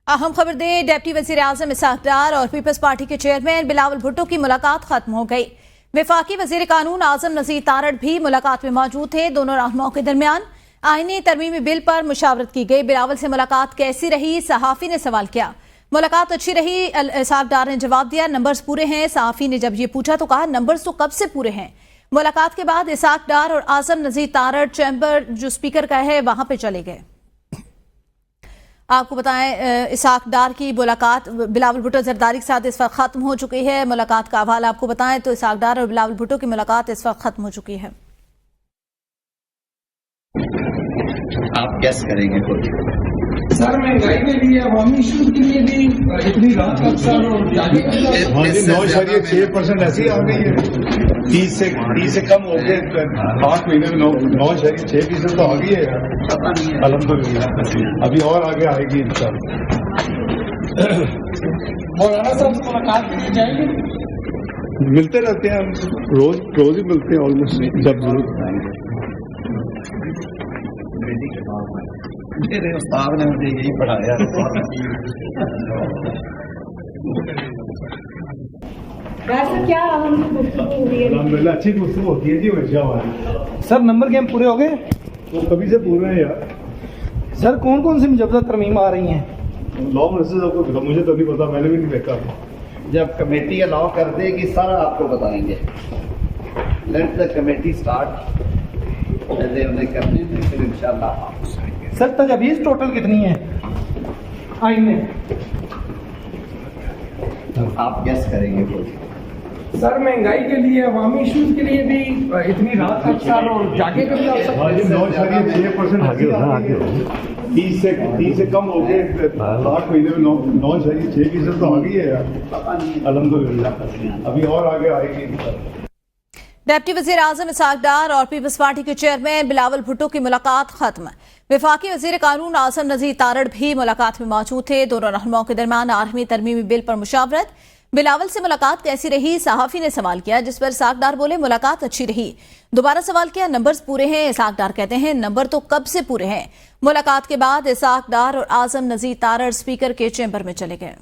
अहम खबर दें, डिप्टी वज़ीर आज़म इसहाक डार और पीपल्स पार्टी के चेयरमैन बिलावल भुट्टो की मुलाकात खत्म हो गई। वफाकी वज़ीर कानून आज़म नज़ीर तारड़ भी मुलाकात में मौजूद थे। दोनों रहनुमाओं के दरमियान आईनी तरमीमी बिल पर मुशावरत की गई। बिलावल से मुलाकात कैसी रही, सहाफ़ी ने सवाल किया। मुलाकात अच्छी रही, इसहाक डार ने जवाब दिया, नंबर्स पूरे हैं। सहाफ़ी ने जब ये पूछा तो कहा नंबर्स तो कब से पूरे हैं। मुलाकात के बाद इसहाक डार और आज़म नज़ीर तारड़ चैम्बर जो स्पीकर का है वहां पर चले गए। आपको बताएं, इसहाक डार की मुलाकात बिलावल भुट्टो जरदारी के साथ इस वक्त खत्म हो चुकी है। मुलाकात का हवाला आपको बताएं तो इसहाक डार और बिलावल भुट्टो की मुलाकात इस वक्त खत्म हो चुकी है। आप कैस करेंगे खुद? सर महंगाई के लिए अवामी इशूज के लिए भी इतनी राहत का अवसर और 9.6% ऐसी आ गई है। 30 से कम हो गए 8 महीने में 9.6% तो आ गई है यार, अल्हम्दुलिल्लाह। अभी और आगे आएगी इंशाअल्लाह। मौलाना साहब से मुलाकात के लिए जाएंगे? मिलते रहते हैं हम, रोज ही मिलते हैं ऑलमोस्ट, जब जरूरत आएंगे। मेरे उस्ताद ने मुझे यही पढ़ाया। क्या अल्हम्दुलिल्लाह अच्छी गुफ्तगू होती है जी हमेशा। सर नंबर गेम पूरे हो गए? वो कभी से पूरे हैं यार। सर कौन कौन सी मुजवजा तरमीम आ रही हैं? लॉ मिनिस्टर को मुझे तो नहीं पता, मैंने भी नहीं देखा। जब कमेटी अलाउ कर देगी सारा आपको बताएंगे। लेट द कमेटी स्टार्ट, पहले उन्हें करने में, फिर इंशाल्लाह। सर तजवीज़ टोटल कितनी है आइन में? आप गैस करेंगे खुद? सर महंगाई के लिए अवामी इशूज के लिए भी इतनी राहत का अवसर और जाके कभी आप सकते? 9.6% आगे 30 से कम हो गए 8 महीने में 9.6% तो आ गई है यार, अल्हम्दुलिल्लाह। अभी और आगे आएगी। डिप्टी वज़ीर आज़म इसहाक डार और पीपल्स पार्टी के चेयरमैन बिलावल भुट्टो की मुलाकात खत्म। वफाकी वज़ीर कानून आज़म नज़ीर तारड़ भी मुलाकात में मौजूद थे। दोनों रहनुमाओं के दरमियान 8वीं तरमीमी बिल पर मुशावरत। बिलावल से मुलाकात कैसी रही, सहाफ़ी ने सवाल किया, जिस पर इसहाक डार बोले मुलाकात अच्छी रही। दोबारा सवाल किया, नंबर्स पूरे हैं। इसहाक डार कहते हैं नंबर तो कब से पूरे हैं। मुलाकात के बाद इसहाक डार और आज़म नज़ीर तारड़ स्पीकर के चैम्बर में चले गए।